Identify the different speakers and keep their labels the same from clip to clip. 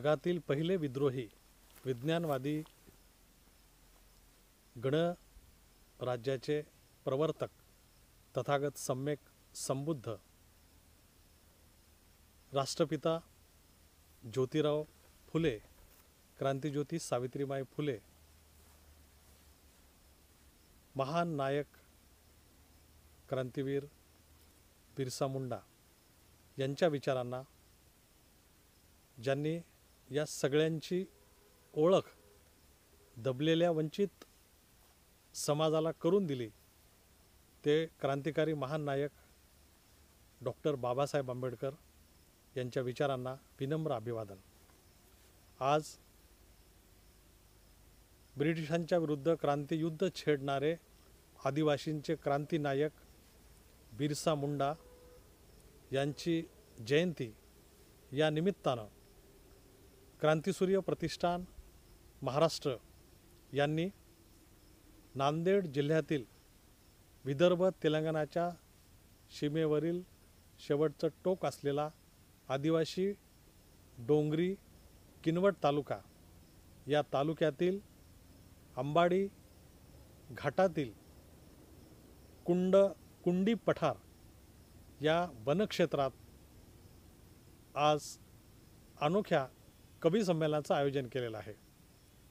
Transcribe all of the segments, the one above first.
Speaker 1: जगातील पहिले विद्रोही विज्ञानवादी गणराज्याचे प्रवर्तक तथागत सम्यक संबुद्ध राष्ट्रपिता ज्योतिराव फुले, क्रांतिज्योती सावित्रीबाई फुले, महान नायक क्रांतीवीर बिरसा मुंडा यांच्या विचारांना, ज्यांनी या सगळ्यांची ओळख दबलेल्या वंचित समाजाला करून दिली, ते क्रांतिकारी महान नायक डॉक्टर बाबासाहेब आंबेडकर यांच्या विचारांना विनम्र अभिवादन। आज ब्रिटिशांच्या विरुद्ध क्रांतियुद्ध छेडणारे आदिवासींचे क्रांती नायक बिरसा मुंडा यांची जयंती या निमित्तानं क्रांतिसूर्य प्रतिष्ठान महाराष्ट्र यांनी नांदेड जिल्ह्यातील विदर्भ तेलंगणाच्या सीमेवरील शेवटचं टोक असलेला आदिवासी डोंगरी किनवट तालुका या तालुक्यातील अंबाडी घाटातील कुंडी पठार या वनक्षेत्रात आज अनोख्या कवी संमेलनाचं आयोजन केलेलं आहे।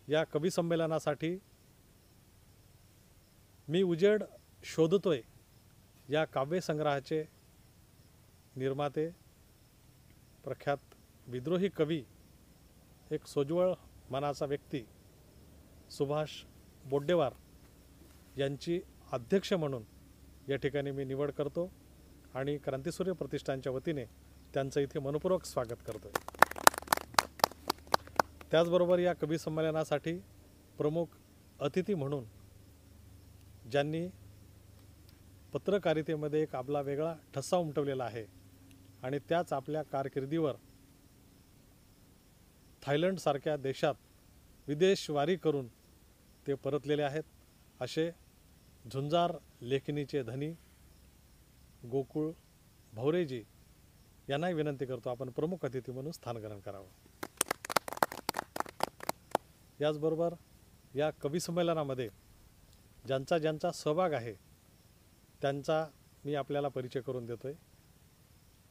Speaker 1: या कवी संमेलनासाठी मी उजेड शोधतोय या काव्यसंग्रहाचे निर्माते, प्रख्यात विद्रोही कवी, एक सोज्वळ मनाचा व्यक्ती सुभाष बोड्डेवार यांची अध्यक्ष म्हणून या ठिकाणी मी निवड करतो आणि क्रांतिसूर्य प्रतिष्ठानच्या वतीने त्यांचं इथे मनपूर्वक स्वागत करतोय। त्याचबरोबर या कवी संमेलनासाठी प्रमुख अतिथी म्हणून ज्यांनी पत्रकारितेमध्ये एक आपला वेगळा ठसा उमटवलेला आहे आणि त्याच आपल्या कारकिर्दीवर थायलंडसारख्या देशात विदेशवारी करून ते परतलेले आहेत, असे झुंजार लेखणीचे धनी गोकुळ भवरेजी यांनाही विनंती करतो आपण प्रमुख अतिथी म्हणून स्थानग्रहण करावं। याचबरोबर या कवी संमेलनामध्ये ज्यांचा सहभाग आहे त्यांचा मी आपल्याला परिचय करून देतोय।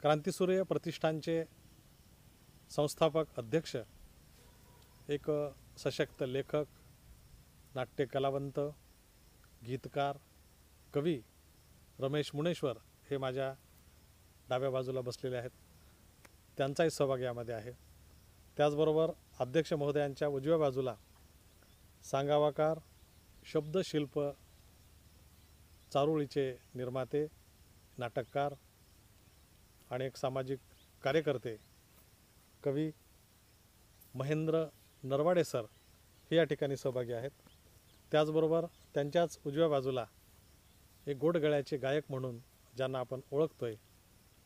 Speaker 1: क्रांतिसूर्य प्रतिष्ठानचे संस्थापक अध्यक्ष, एक सशक्त लेखक, नाट्य कलावंत, गीतकार, कवी रमेश मुनेश्वर हे माझ्या डाव्या बाजूला बसलेले आहेत, त्यांचाही सहभाग यामध्ये आहे। त्याचबरोबर अध्यक्ष महोदयांच्या उजव्या बाजूला सांगावाकार, शब्दशिल्प, चारोळीचे निर्माते, नाटककार आणि एक सामाजिक कार्यकर्ते कवी महेंद्र नरवाडे सर हे या ठिकाणी सहभागी आहेत। त्याचबरोबर त्यांच्याच उजव्या बाजूला एक गोडगळ्याचे गायक म्हणून ज्यांना आपण ओळखतोय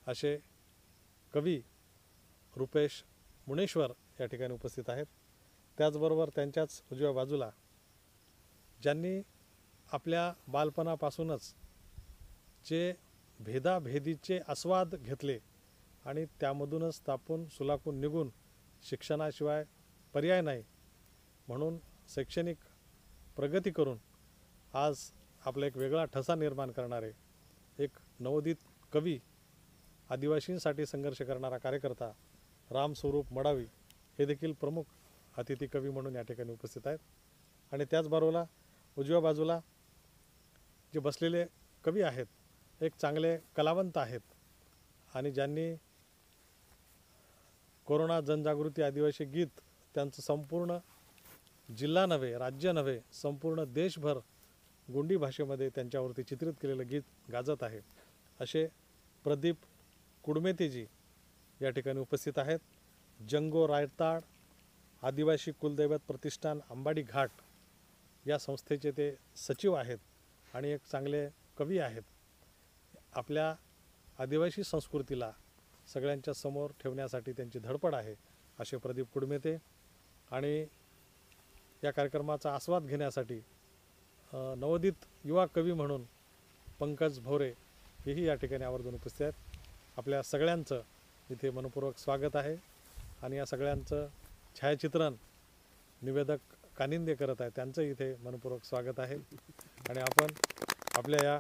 Speaker 1: असे कवी रुपेश मुनेश्वर या ठिकाणी उपस्थित आहेत। त्याचबरोबर त्यांच्याच उजव्या बाजूला ज्यांनी आपल्या बालपणापासूनच जे भेदाभेदीचे आस्वाद घेतले आणि त्यामधूनच तापून सुलाखून निघून शिक्षणाशिवाय पर्याय नाही म्हणून शैक्षणिक प्रगती करून आज आपला एक वेगळा ठसा निर्माण करणारे एक नवोदित कवी, आदिवासींसाठी संघर्ष करणारा कार्यकर्ता रामस्वरूप मडावी हे देखील प्रमुख अतिथी कवी म्हणून या ठिकाणी उपस्थित आहेत। आणि त्याचबरोबर उजव्या बाजूला जे बसलेले कवी आहेत, एक चांगले कलावंत आहेत आणि ज्यांनी कोरोना जनजागृती आदिवासी गीत त्यांचं संपूर्ण जिल्हा नव्हे, राज्य नव्हे, संपूर्ण देशभर गोंडी भाषेमध्ये त्यांच्यावरती चित्रित केलेलं गीत गाजत आहे असे प्रदीप कुडमेतेजी या ठिकाणी उपस्थित आहेत। जंगो रायताड आदिवासी कुलदैवत प्रतिष्ठान अंबाडी घाट या संस्थेचे ते सचिव आहेत आणि एक चांगले कवी आहेत। आपल्या आदिवासी संस्कृतीला सगळ्यांच्या समोर ठेवण्यासाठी त्यांची धडपड आहे असे प्रदीप कुडमेते। आणि या कार्यक्रमाचा आस्वाद घेण्यासाठी नवोदित युवा कवी म्हणून पंकज भोरे हेही या ठिकाणी आवर्जून उपस्थित आहेत। आपल्या सगळ्यांचं इथे मनपूर्वक स्वागत आहे आणि या सगळ्यांचं छायाचित्रण निवेदक कानिंदे करत आहे, त्यांचं इथे मनपूर्वक स्वागत आहे. आणि आपण आपल्या या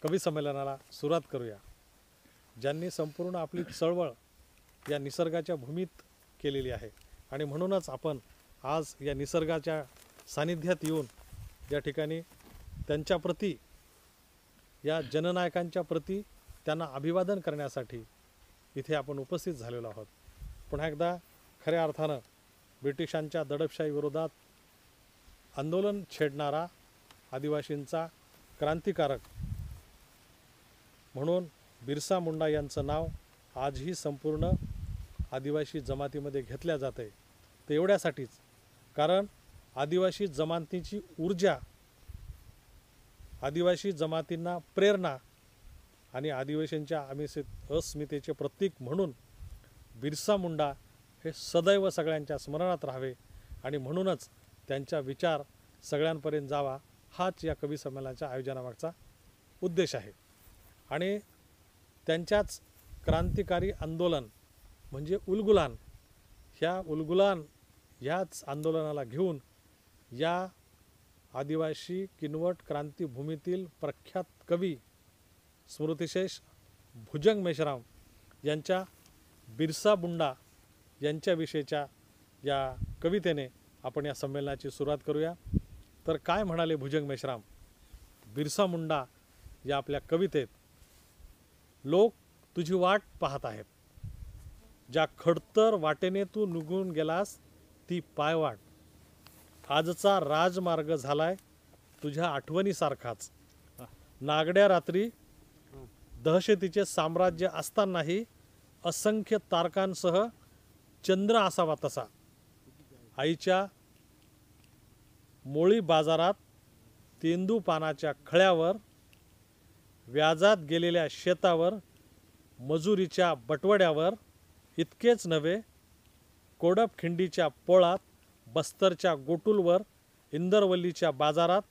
Speaker 1: कवी संमेलनाला सुरुवात करूया. ज्यांनी संपूर्ण आपली चळवळ या निसर्गाच्या भूमीत केलेली आहे आणि म्हणूनच आपण आज या निसर्गाच्या सानिध्यात येऊन या ठिकाणी त्यांच्याप्रती, या जननायकांच्या प्रती त्यांना अभिवादन करण्यासाठी इथे आपण उपस्थित झालेलो आहोत. पुन्हा एकदा खऱ्या अर्थानं ब्रिटिशांच्या दडपशाही विरोधात आंदोलन छेडणारा आदिवासींचा क्रांतिकारक म्हणून बिरसा मुंडा यांचं नाव आजही संपूर्ण आदिवासी जमातीमध्ये घेतल्या जाते. ते एवढ्यासाठीच कारण आदिवासी जमातीची ऊर्जा, आदिवासी जमातींना प्रेरणा आणि आदिवासींच्या अस्मितेचे प्रतीक म्हणून बिरसा मुंडा हे सदैव सगळ्यांच्या स्मरणात राहावे आणि म्हणूनच त्यांचा विचार सगळ्यांपर्यंत जावा, हाच या कवी संमेलनाच्या आयोजनामागचा उद्देश आहे. आणि त्यांच्याच क्रांतिकारी आंदोलन म्हणजे उलगुलान, ह्याच आंदोलनाला घेऊन या आदिवासी किनवट क्रांतिभूमीतील प्रख्यात कवी स्मृतिशेष भुजंग मेश्राम यांच्या बिरसा मुंडा यांच्याविषयीच्या या कवितेने आपण या संमेलनाची सुरुवात करूया. तर काय म्हणाले भुजंग मेश्राम बिरसा मुंडा या आपल्या कवितेत? लोक तुझी वाट पाहत आहेत, ज्या खडतर वाटेने तू निघून गेलास ती पायवाट. आजचा राजमार्ग झालाय तुझ्या आठवणीसारखाच. नागड्या रात्री दहशतीचे साम्राज्य असतानाही असंख्य तारकांसह चंद्र असावा तसा. आईच्या मोळी बाजारात तेंदू पानाच्या खळ्यावर, व्याजात गेलेल्या शेतावर, मजुरीच्या बटवड्यावर, इतकेच नव्हे कोडपखिंडीच्या पोळात, बस्तरच्या गोटूलवर, इंदरवल्लीच्या बाजारात,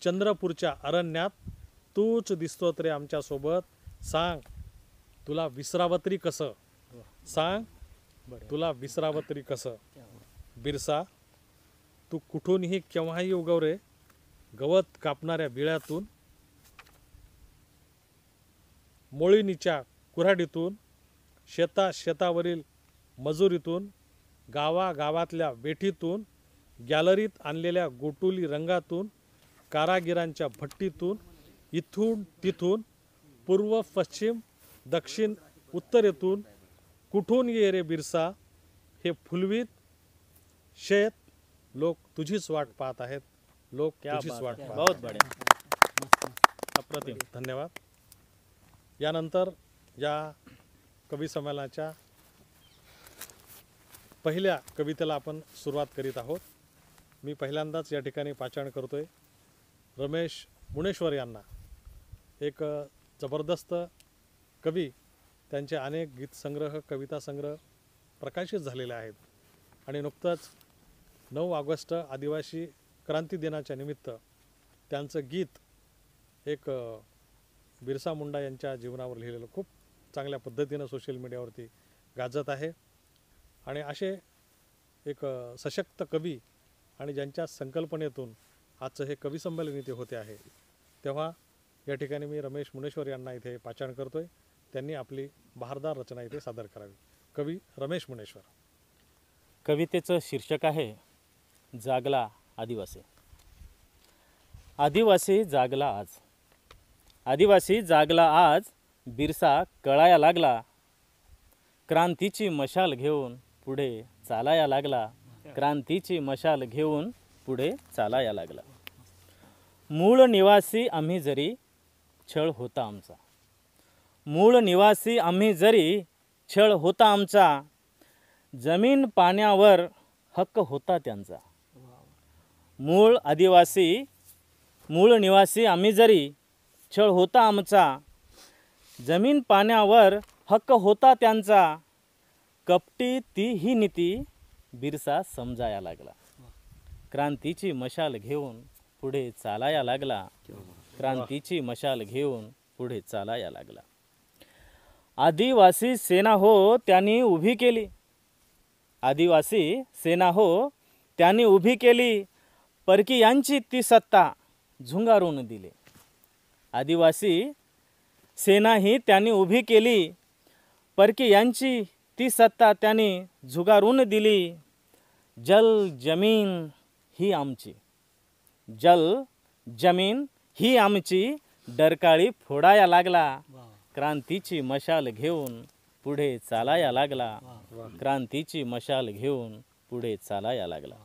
Speaker 1: चंद्रपूरच्या अरण्यात तूच दिसतो रे आमच्यासोबत. सांग तुला विसरावं तरी कसं, सांग तुला विसरावं तरी कसं. बिरसा तू कुठूनही केव्हाही उगव रे, गवत कापणाऱ्या बिळातून, मोळीनीच्या कुऱ्हाडीतून, शेतावरील मजुरीतून, गावागावातल्या वेठीतून, गॅलरीत आणलेल्या गोटुली रंगातून, कारागिरांच्या भट्टीतून, इथून तिथून, पूर्व पश्चिम दक्षिण उत्तरेतून, कुठून ये रे बिरसा हे फुलवीत शेत. लोक तुझीच वाट पाहत आहेत, लोक तुझीच वाट पाहत.
Speaker 2: बहुत बढिया, अप्रतिम,
Speaker 1: धन्यवाद. यानंतर या कवी संमेलनाच्या पहिल्या कवितेला आपण सुरुवात करीत आहोत. मी पहिल्यांदाच या ठिकाणी पाचारण करतोय रमेश मुनेश्वर यांना. एक जबरदस्त कवी, त्यांचे अनेक गीतसंग्रह, कविता संग्रह प्रकाशित झालेले आहेत आणि नुकतंच 9 ऑगस्ट आदिवासी क्रांती दिनाच्या निमित्त त्यांचं गीत एक बिरसा मुंडा यांच्या जीवनावर लिहिलेलं खूप चांगल्या पद्धतीनं सोशल मीडियावरती गाजत आहे. आणि असे एक सशक्त कवी आणि ज्यांच्या संकल्पनेतून आजचं हे कवी संमेलन इथे होते आहे, तेव्हा या ठिकाणी मी रमेश मुनेश्वर यांना इथे पाचारण करतोय. त्यांनी आपली बहारदार रचना इथे सादर करावी. कवी रमेश मुनेश्वर.
Speaker 2: कवितेचं शीर्षक आहे जागला आदिवासी. आदिवासी जागला आज, आदिवासी जागला आज, बिरसा कळाया लागला. क्रांतीची मशाल घेऊन पुढे चालाया लागला, क्रांतीची मशाल घेऊन पुढे चालाया लागला. मूळ निवासी आम्ही जरी छळ होता आमचा, मूळ निवासी आम्ही जरी छळ होता आमचा, जमीन पाण्यावर हक्क होता त्यांचा. मूळ निवासी आम्ही जरी छळ होता आमचा, जमीन पाण्यावर हक्क होता त्यांचा. कपटी ती ही नीती बिरसा समजाया लागला. क्रांतीची मशाल घेऊन पुढे चालाया लागला, क्रांतीची मशाल घेऊन पुढे चालाया लागला. आदिवासी सेना हो त्यांनी उभी केली, आदिवासी सेना हो त्यांनी उभी केली, परकीयांची ती सत्ता झुंगारून दिली. आदिवासी सेना ही त्यांनी उभी केली, परकीयांची ती सत्ता त्यांनी झुगारून दिली. जल जमीन ही आमची, जल जमीन ही आमची, डरकाळी फोडाया लागला. क्रांतीची मशाल घेऊन पुढे चालाया लागला. क्रांतीची मशाल घेऊन पुढे चालाया लागला.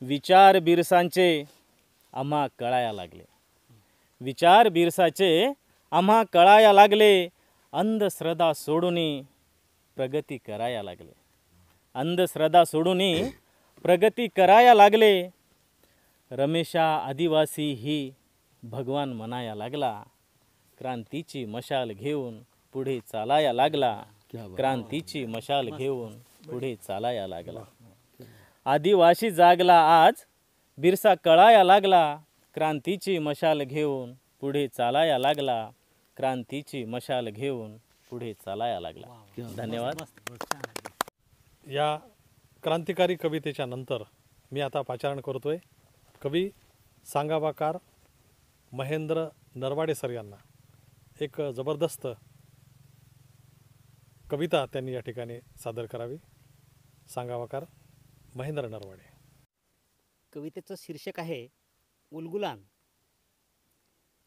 Speaker 2: विचार बिरसांचे आम्हा कळाया लागले. विचार बिरसाचे आम्हा कळाया लागले. अंधश्रद्धा सोडून प्रगती कराया लागले. अंधश्रद्धा सोडून प्रगती कराया लागले. रमेशा आदिवासी ही भगवान म्हणाया लागला. क्रांतीची मशाल घेऊन पुढे चालाया लागला. क्रांतीची मशाल घेऊन पुढे चालाया लागला. आदिवासी जागला आज, बिरसा कळाया लागला. क्रांतीची मशाल घेऊन पुढे चालाया लागला. क्रांतीची मशाल घेऊन पुढे चालाया लागला. धन्यवाद.
Speaker 1: या क्रांतिकारी कवितेच्या नंतर मी आता पाचारण करतोय कवी सांगावाकार महेंद्र नरवाडे सर यांना. एक जबरदस्त कविता त्यांनी या ठिकाणी सादर करावी. सांगावाकार महेंद्र नरवाडे.
Speaker 3: कवितेचं शीर्षक आहे उलगुलान.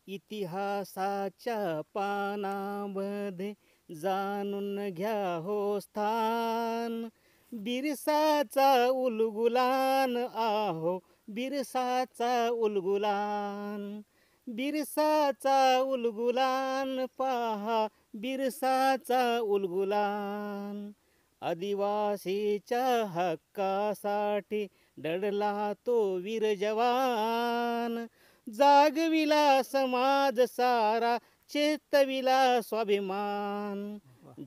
Speaker 3: इतिहासाच्या पानामध्ये जाणून घ्या हो स्थान, बिरसाचा उलगुलान आहो, बिरसाचा उलगुलान. बिरसाचा उलगुलान पहा, बिरसाचा उलगुलान. आदिवासीच्या हक्कासाठी लढला तो वीर जवान. जागविला समाज सारा, चेतविला स्वाभिमान.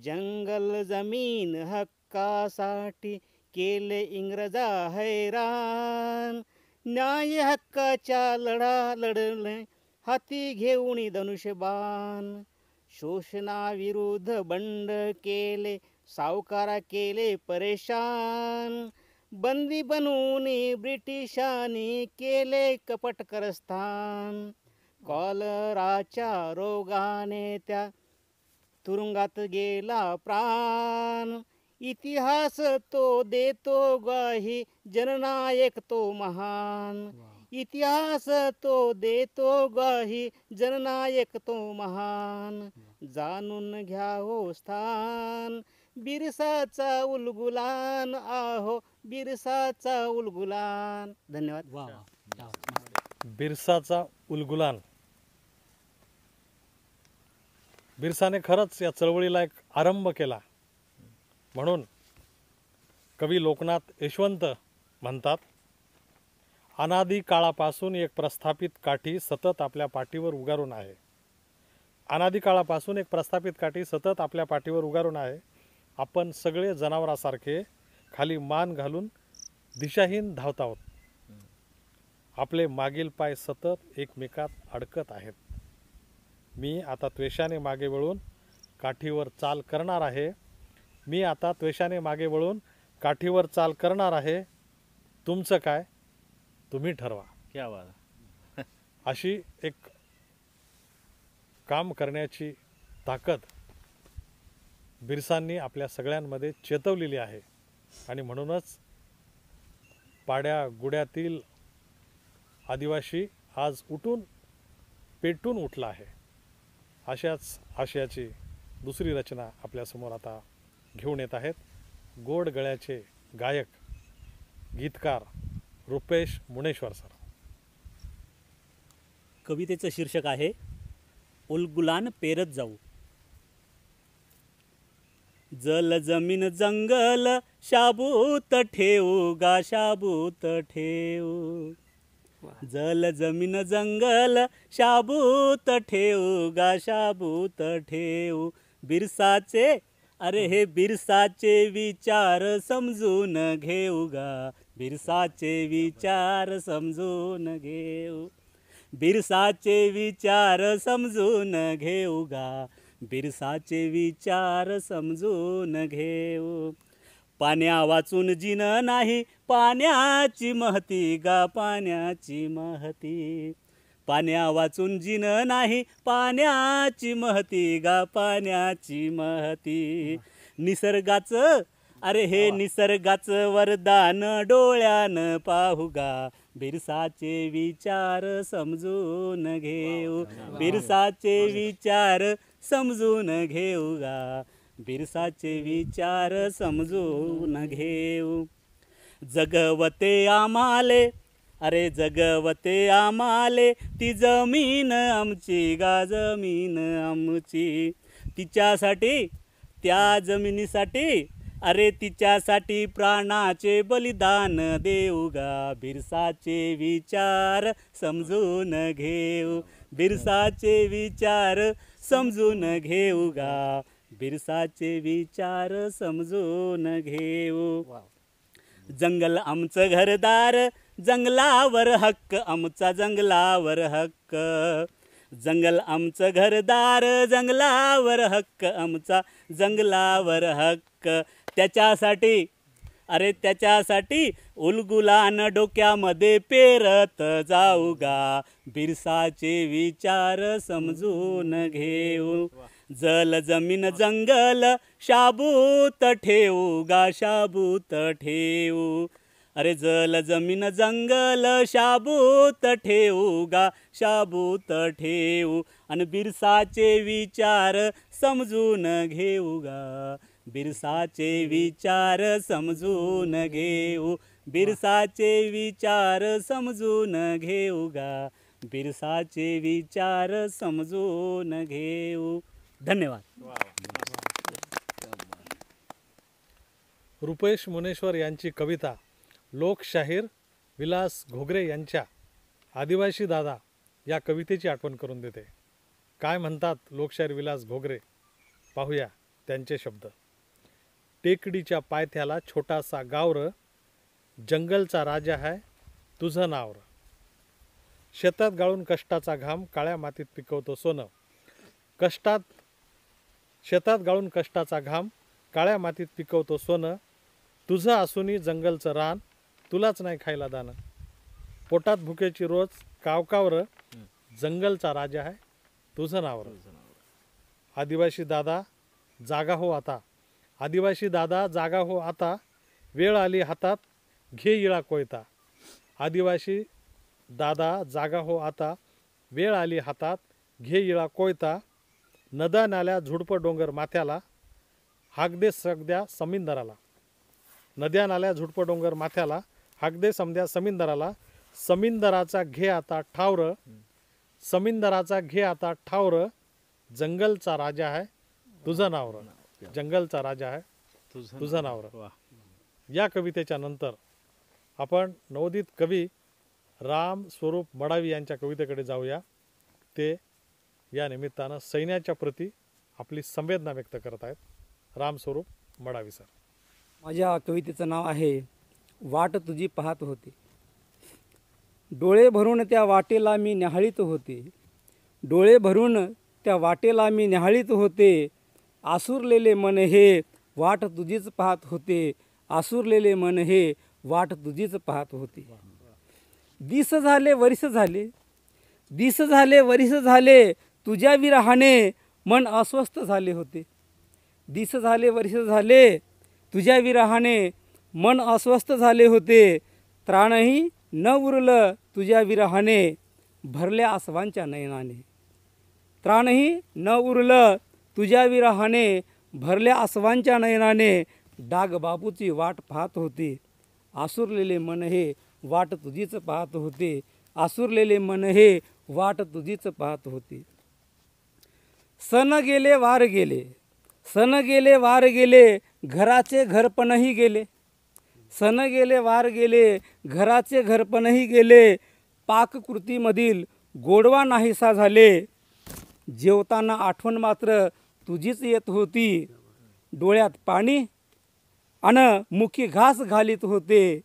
Speaker 3: जंगल जमीन हक्कासाठी केले इंग्रजा हैरान. न्याय हक्काच्या लढा लढले हाती घेऊन धनुष्यबाण. शोषणाविरुद्ध बंड केले, सावकारा केले परेशान. बंदी बनवून ब्रिटिशांनी केले कपट करस्थान. कॉलराच्या रोगाने त्या तुरुंगात गेला प्राण. इतिहास तो देतो ग्वाही, जननायक तो महान. इतिहास तो देतो ग्वाही, जननायक तो महान. जाणून घ्या हो स्थान, बिरसाचा उलगुलान आहो, बिरसाचा उलगुलान. धन्यवाद.
Speaker 1: बिरसाचा उलगुलान. बिरसाने खरंच या चळवळीला एक आरंभ केला. म्हणून कवी लोकनाथ यशवंत म्हणतात, अनादी काळापासून एक प्रस्थापित काठी सतत आपल्या पाठीवर उगारून आहे. अनादी काळापासून एक प्रस्थापित काठी सतत आपल्या पाठीवर उगारून आहे. आपण सगळे जनावरासारखे खाली मान घालून दिशाहीन धावत आहोत. आपले मागील पाय सतत एकमेकात अडकत आहेत. मी आता त्वेषाने मागे वळून काठीवर चाल करणार आहे. मी आता त्वेषाने मागे वळून काठीवर चाल करणार आहे. तुमचं काय तुम्ही ठरवा.
Speaker 2: क्या बात.
Speaker 1: अशी एक काम करण्याची ताकद बिरसांनी आपल्या सगळ्यांमध्ये चेतवलेली आहे. आणि म्हणूनच पाड्या गुड्यातील आदिवासी आज उठून पेटून उठला आहे. अशाच आशयाची दुसरी रचना आपल्यासमोर आता घेऊन येत आहेत गोड गळ्याचे गायक गीतकार रुपेश मुनेश्वर सर.
Speaker 4: कवितेचं शीर्षक आहे उलगुलान पेरत जाऊ. जल जमीन जंगल शाबूत ठेवू गा, शाबूत ठेवू. जल जमीन जंगल शाबूत ठेवू गा, शाबूत ठेवू. बिरसाचे अरे हे बिरसाचे विचार समजून घेऊ गा, बिरसाचे विचार समजून घेऊ. बिरसाचे विचार समजून घेऊ गा, बिरसाचे विचार समजून घेऊ. पाण्या वाचून जीन नाही, पाण्याची महती गा पाण्याची महती. पाण्या वाचून जीन नाही, पाण्याची महती गा पाण्याची महती. निसर्गाचं अरे हे निसर्गाचं वरदान डोळ्यानं पाहू गा, बिरसाचे विचार समजून घेऊ. बिरसाचे विचार समजून घेऊ गा, बिरसाचे विचार समजून घेऊ. जगवते आम्हाले अरे जगवते आम्हाले, ती जमीन आमची गा जमीन आमची. तिच्यासाठी त्या जमिनीसाठी अरे तिच्यासाठी प्राणाचे बलिदान देऊ गा, बिरसाचे विचार समजून घेऊ. बिरसाचे विचार समजून घेऊ गा, बिरसाचे विचार समजून घेऊ. जंगल आमचं घरदार, जंगलावर हक्क आमचा जंगलावर हक्क. जंगल आमचं घरदार, जंगलावर हक्क आमचा जंगलावर हक्क. त्याच्यासाठी अरे त्याच्यासाठी उलगुलान डोक्यामध्ये पेरत जाऊ गा, बिरसाचे विचार समजून घेऊ. जल जमीन जंगल शाबूत ठेवू गा शाबूत ठेवू. अरे जल जमीन जंगल शाबूत ठेवू गा शाबूत ठेवू. आणि बिरसाचे विचार समजून घेऊ गा, बिरसाचे विचार समजून घेऊ. बिरसाचे विचार समजून घेऊ गा, बिरसाचे विचार समजून घेऊ. धन्यवाद.
Speaker 1: रुपेश मुनेश्वर यांची कविता लोकशाहीर विलास घोगरे यांच्या आदिवासी दादा या कवितेची आठवण करून देते. काय म्हणतात लोकशाहीर विलास घोगरे, पाहूया त्यांचे शब्द. टेकडीच्या पायथ्याला छोटासा गावर, जंगलचा राजा है तुझं नावर. शेतात गाळून कष्टाचा घाम, काळ्या मातीत पिकवतो सोनं. शेतात गाळून कष्टाचा घाम, काळ्या मातीत पिकवतो सोनं. तुझं असूनही जंगलचं रान, तुलाच नाही खायला दाणं. पोटात भुकेची रोज कावकावर, जंगलचा राजा आहे तुझं नावर. आदिवासी दादा जागा हो आता, आदिवासी दादा जागा हो आता. वेळ आली हातात घे इळा कोयता. आदिवासी दादा जागा हो आता, वेळ आली हातात घे इळा कोयता. नद्या नाल्या झुडपं डोंगर माथ्याला, हागदे सगद्या समिंदराला. नद्या नाल्या झुडपं डोंगर माथ्याला, हागदे समद्या समिंदराला. समिंदराचा घे आता ठावर, समिंदराचा घे आता ठावर. जंगलचा राजा आहे तुझं नावर, जंगलचा राजा आहे तुझं नावर. या कवितेच्या नंतर आपण नवोदित कवी राम स्वरूप मडावी यांच्या कवितेकडे जाऊया. ते या निमित्तानं सैन्याच्या प्रती आपली संवेदना व्यक्त करत आहेत. राम स्वरूप मडावी सर.
Speaker 5: माझ्या कवितेचं नाव आहे वाट तुझी पाहत होते. डोळे भरून त्या वाटेला मी न्याहाळीत होते. डोळे भरून त्या वाटेला मी न्याहाळीत होते. आसुरलेले मन हे वाट तुझीच पाहत होते. आसुरलेले मन हे वाट तुझीच पाहत होते. दिस झाले वरिस झाले, दिस झाले वरिस झाले, तुझ्या विरहाने मन अस्वस्थ झाले होते. दिस झाले वरिस झाले, तुझ्या विरहाने मन अस्वस्थ झाले होते. त्राणही न उरलं तुझ्या विरहाने भरल्या आसवांच्या नयनाने. त्राणही न उरलं तुझ्या विरहाने भरल्या आसवांच्या नयनाने. डाग बापूची वाट पाहत होते. आसुरलेले मन हे वाट तुझीच पाहत होते. आसुरलेले मन हे वाट तुझीच पाहत होते. सण गेले वार गेले, सण गेले वार गेले, घराचे घरपणही गेले. सण गेले वार गेले, घराचे घरपणही गेले. पाककृतीमधील गोडवा नाहीसा झाले. जेवताना आठवण मात्र तुझीच येत होती. डोळ्यात पाणी अन मुखी घास घालीत होते.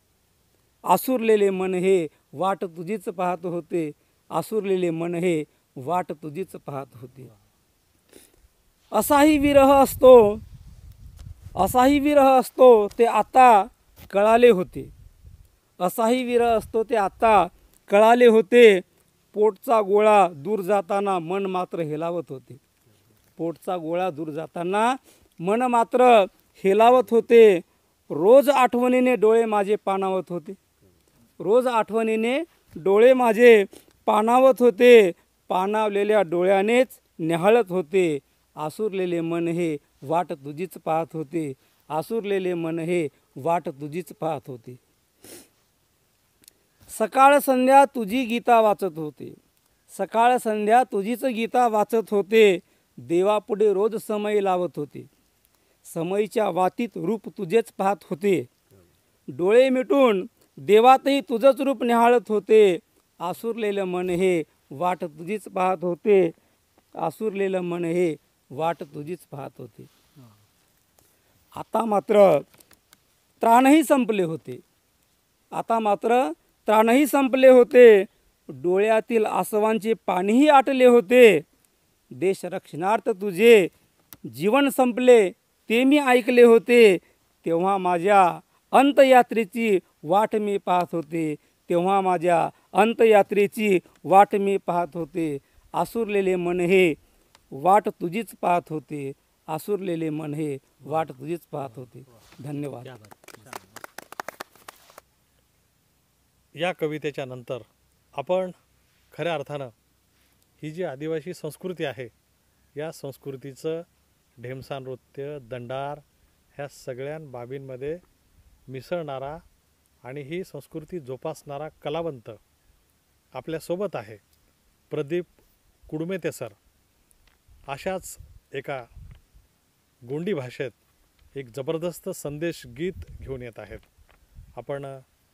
Speaker 5: आसुरलेले मन हे वाट तुझीच पाहत होते. आसुरलेले मन हे वाट तुझीच पाहत होते. असाही विरह असतो, असाही विरह असतो ते आता कळाले होते. असाही विरह असतो ते आता कळाले होते. पोटचा गोळा दूर जाताना मन मात्र हेलावत होते. पोटचा गोळा दूर जाताना मन मात्र हेलावत होते. रोज आठवणीने डोळे माझे पाणावत होते. रोज आठवणीने डोळे माझे पाणावत होते. पाणावलेल्या डोळ्यानेच न्याहाळत होते. आसुरलेले मन हे वाट तुझीच पाहत होते. आसुरलेले मन हे वाट तुझीच पाहत होते. सकाळ संध्या तुझी गीता वाचत होते. सकाळ संध्या तुझीच गीता वाचत होते. देवापुढे रोज समय लावत होते. समयीच्या वातीत रूप तुझेच पाहत होते. डोळे मिटून देवातही तुझंच रूप निहाळत होते. आसुरलेलं मन हे वाट तुझीच पाहत होते. आसुरलेलं मन हे वाट तुझीच पाहत होते. आता मात्र त्राणही संपले होते. आता मात्र त्राणही संपले होते. डोळ्यातील आसवांचे पाणीही आटले होते. देशरक्षणार्थ तुझे जीवन संपले ते मी ऐकले होते. तेव्हा माझ्या अंतयात्रेची वाट मी पाहत होते. तेव्हा माझ्या अंतयात्रेची वाट मी पाहत होते. आसुरलेले मन हे वाट तुझीच पाहत होते. आसुरलेले मन हे वाट तुझीच पाहत होते. धन्यवाद.
Speaker 1: या कवितेच्या नंतर आपण खऱ्या अर्थानं ही जी आदिवासी संस्कृती आहे या संस्कृतीचं ढेमसा नृत्य, दंडार ह्या सगळ्या बाबींमध्ये मिसळणारा आणि ही संस्कृती जोपासणारा कलावंत आपल्यासोबत आहे. प्रदीप कुडमेते सर अशाच एका गोंडी भाषेत एक जबरदस्त संदेश गीत घेऊन येत आहेत. आपण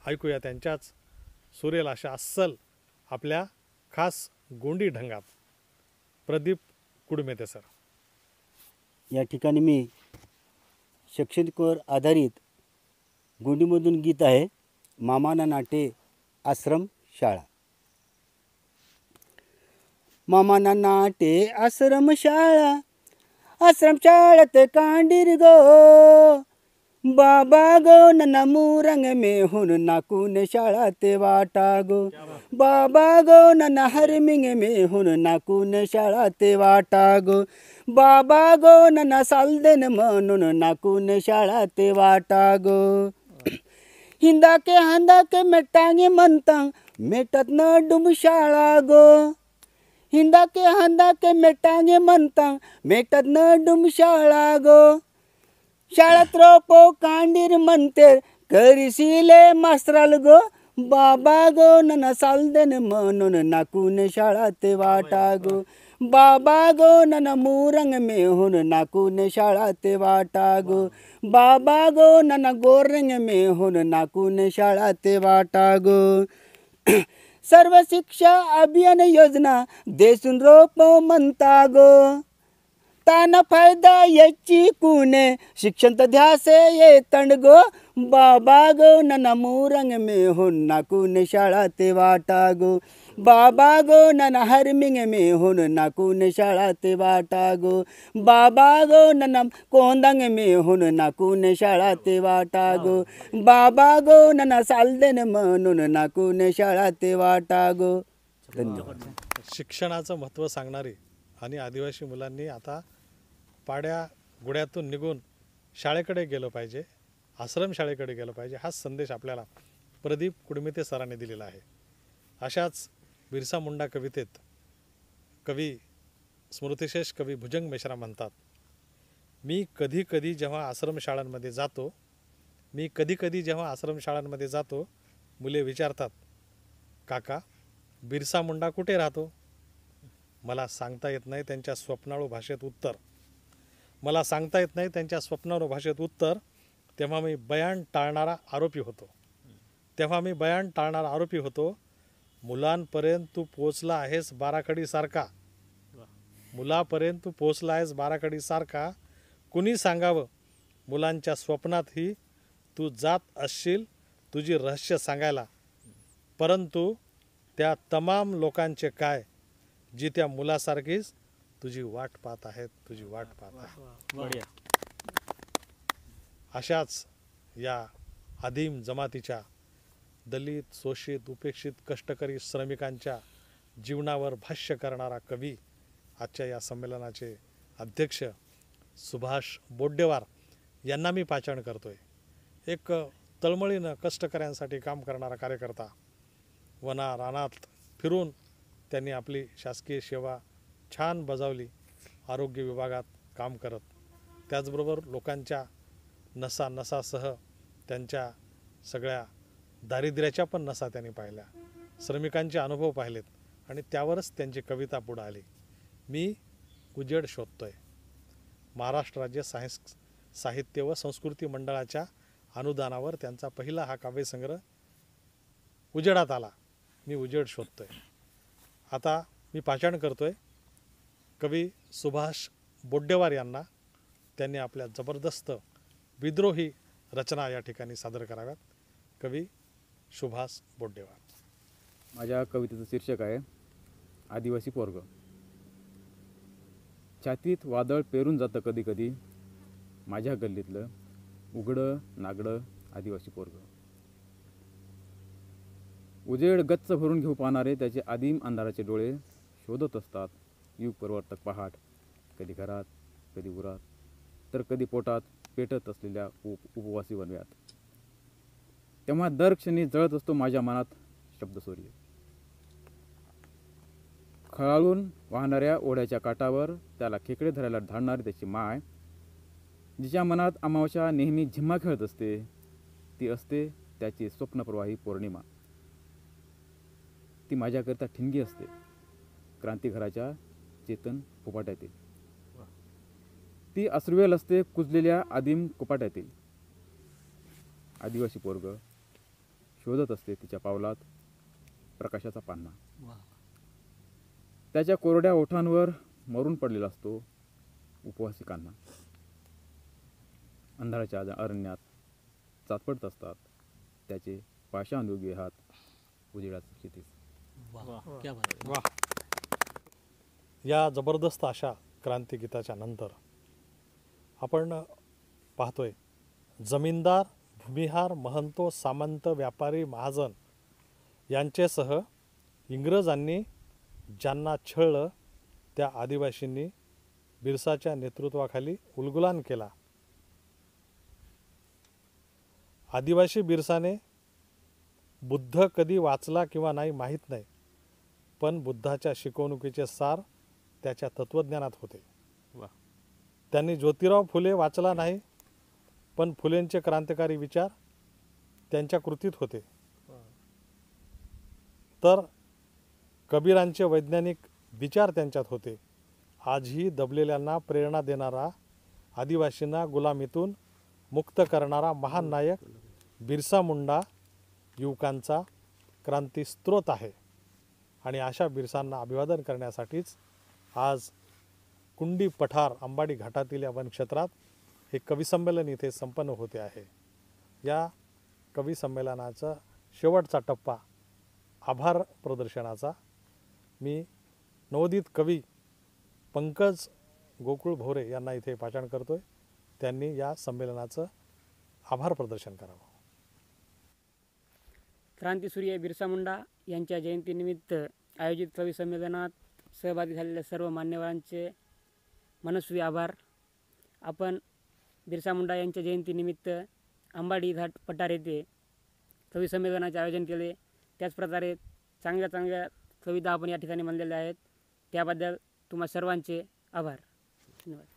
Speaker 1: ऐकूया त्यांच्याच सुरेल अशा अस्सल आपल्या खास गोंडी ढंगात प्रदीप कुडमेते सर.
Speaker 6: या ठिकाणी मी शैक्षणिकवर आधारित गोंडीमधून गीत आहे. मामाना नाटे आश्रम शाळा. मामाना नाटे आश्रम शाळा, आश्रम शाळेत कांडीर गो. बाबा गो नना मुरंग में हुन नाकून शाळा ते वाटा गो. बाबा गो नना हरमिंग में हुन नाकून शाळा ते वाटा गो. बाबा गो नना सालदेन म्हणून नाकून शाळा ते वाटा गो. हिंदा के मेटांगे म्हणता मेटत न डुंब शाळा गो. हिंदा के मेटांगे म्हणता मेटत न डुंब शाळा गो. शाळेत रोपो कांडीर म्हणते करीशिले मास्तराल गो. बाबा गो नना सालदेन म्हणून नाकून शाळा ते वाटा गो. बाबा गो नना मुरंग में हुन नाकून शाळा ते वाटा गो. बाबा गो नना गोरंग में हुन नाकून शाळा ते वाटा गो. सर्व शिक्षा अभियान योजना देसून रोपो म्हणता गो. ताना फायदा याची कुणे शिक्षण तर ध्यासे ये तंड गो. बाबा गो नना मुरंग में हुन नाकून शाळा ते वाटा गो. बाबा गो नना हरमिंग में हुन नाकून शाळा ते वाटा गो. बाबा गो नना कोंदंग में हुन नाकून शाळा ते वाटा गो. बाबा गो नना सालदेन म्हणून नाकून शाळा ते वाटा गो. धन्यवाद.
Speaker 1: शिक्षणाचं महत्त्व सांगणारी आणि आदिवासी मुलांनी आता पाड्या गुड्यातून निघून शाळेकडे गेलं पाहिजे, आश्रम शाळेकडे गेलं पाहिजे, हाच संदेश आपल्याला प्रदीप कुडमेते सरांनी दिलेला आहे. अशाच बिरसा मुंडा कवितेत कवी स्मृतिशेष कवी भुजंग मिश्रा म्हणतात, मी कधी कधी जेव्हा आश्रमशाळांमध्ये जातो मुले विचारतात, काका बिरसा मुंडा कुठे राहतो? मला सांगता येत नाही त्यांच्या स्वप्नाळू भाषेत उत्तर. तेव्हा मी बयान टाळणारा आरोपी होतो. मुलांपर्यंत तू पोचला आहेस बाराखडी सारखा. कुणी सांगावं मुलांच्या स्वप्नातही तू जात असशील तुझी रहस्य सांगायला. परंतु त्या तमाम लोकांचे काय जी त्या मुलासारखीच तुझी वाट पाहत आहेत.
Speaker 2: बढिया.
Speaker 1: अशाच या आदिम जमातीच्या दलित, शोषित, उपेक्षित, कष्टकरी श्रमिकांच्या जीवनावर भाष्य करणारा कवी आजच्या या संमेलनाचे अध्यक्ष सुभाष बोड्डेवार यांना मी पाचारण करतोय. एक तळमळीनं कष्टकऱ्यांसाठी काम करणारा कार्यकर्ता, वना रानात फिरून त्यांनी आपली शासकीय सेवा छान बजावली, आरोग्य विभागात काम करत. त्याचबरोबर लोकांच्या नसा नसासह त्यांच्या सगळ्या दारिद्र्याच्या पण नसा त्यांनी पाहिल्या, श्रमिकांचे अनुभव पाहिलेत आणि त्यावरच त्यांची कविता पुढे आली. मी उजेड शोधतोय. महाराष्ट्र राज्य साहित्य व संस्कृती मंडळाच्या अनुदानावर त्यांचा पहिला हा काव्यसंग्रह उजेडात आला. मी उजेड शोधतोय. आता मी पाचारण करतोय कवी सुभाष बोड्डेवार यांना. त्यांनी आपल्या जबरदस्त विद्रोही रचना या ठिकाणी सादर कराव्यात. कवी सुभाष बोड्डेवार.
Speaker 7: माझ्या कवितेचं शीर्षक आहे आदिवासी पोरगं. छातीत वादळ पेरून जातं कधी कधी, माझ्या गल्लीतलं उघडं नागडं आदिवासी पोरगं. उजेड गच्च भरून घेऊ पाहणारे त्याचे आदिम अंधाराचे डोळे शोधत असतात युग परिवर्तक पहाट, कधी घरात, कधी उरात, तर कधी पोटात पेटत असलेल्या उपवासी वनव्यात. तेव्हा दर क्षणी जळत असतो माझ्या मनात शब्दसूर्य. खळाळून वाहणाऱ्या ओढ्याच्या काठावर त्याला खेकडे धरायला धाडणारी त्याची माय, जिच्या मनात अमावस्या नेहमी झिम्मा खेळत असते, ती असते त्याची स्वप्नप्रवाही पौर्णिमा. ती माझ्याकरिता ठिणगी असते क्रांतिघराच्या चेतन कुपाट्यातील. ती अश्रुवेल असते कुजलेल्या आदिम कुपाट्यातील. आदिवासी पोरग शोधत असते तिच्या पावलात प्रकाशाचा पान्हा. त्याच्या कोरड्या ओठांवर मरून पडलेला असतो उपवासी कान्हा. अंधाराच्या अरण्यात चाचपडत असतात त्याचे पाषाणयोगी हात उजेडाचं क्षितिज.
Speaker 4: क्या बात आहे.
Speaker 1: या जबरदस्त अशा क्रांतिगीताच्या नंतर आपण पाहतोय जमीनदार, भूमिहार, महंतो, सामंत, व्यापारी, महाजन यांचेसह इंग्रजांनी ज्यांना छळलं त्या आदिवासींनी बिरसाच्या नेतृत्वाखाली उलगुलान केला. आदिवासी बिरसाने बुद्ध कधी वाचला किंवा नाही माहीत नाही, पण बुद्धाच्या शिकवणुकीचे सार त्याच्या तत्त्वज्ञानात होते. त्यांनी ज्योतिराव फुले वाचला नाही, पण फुलेंचे क्रांतिकारी विचार त्यांच्या कृतीत होते. तर कबीरांचे वैज्ञानिक विचार त्यांच्यात होते. आजही दबलेल्यांना प्रेरणा देणारा, आदिवासींना गुलामीतून मुक्त करणारा महान नायक बिरसा मुंडा युवकांचा क्रांतिस्त्रोत आहे. आणि अशा बिरसांना अभिवादन करण्यासाठीच आज कुंडी पठार अंबाडी घाटातील या वनक्षेत्रात हे कविसंमेलन इथे संपन्न होते आहे. या कविसंमेलनाचा शेवटचा टप्पा आभार प्रदर्शनाचा मी नवोदित कवी पंकज गोकुळ भोरे यांना इथे पाचारण करतोय. त्यांनी या संमेलनाचं आभार प्रदर्शन करावं.
Speaker 8: क्रांतीसूर्य बिरसा मुंडा यांच्या जयंतीनिमित्त आयोजित कवी संमेलनात सहभागी झालेल्या सर्व मान्यवरांचे मनस्वी आभार. आपण बिरसा मुंडा यांच्या जयंतीनिमित्त अंबाडी घाट पठार येथे कवी संमेलनाचे आयोजन केले. त्याचप्रकारे चांगल्या चांगल्या कविता आपण या ठिकाणी म्हणलेल्या आहेत. त्याबद्दल तुम्हा सर्वांचे आभार. धन्यवाद.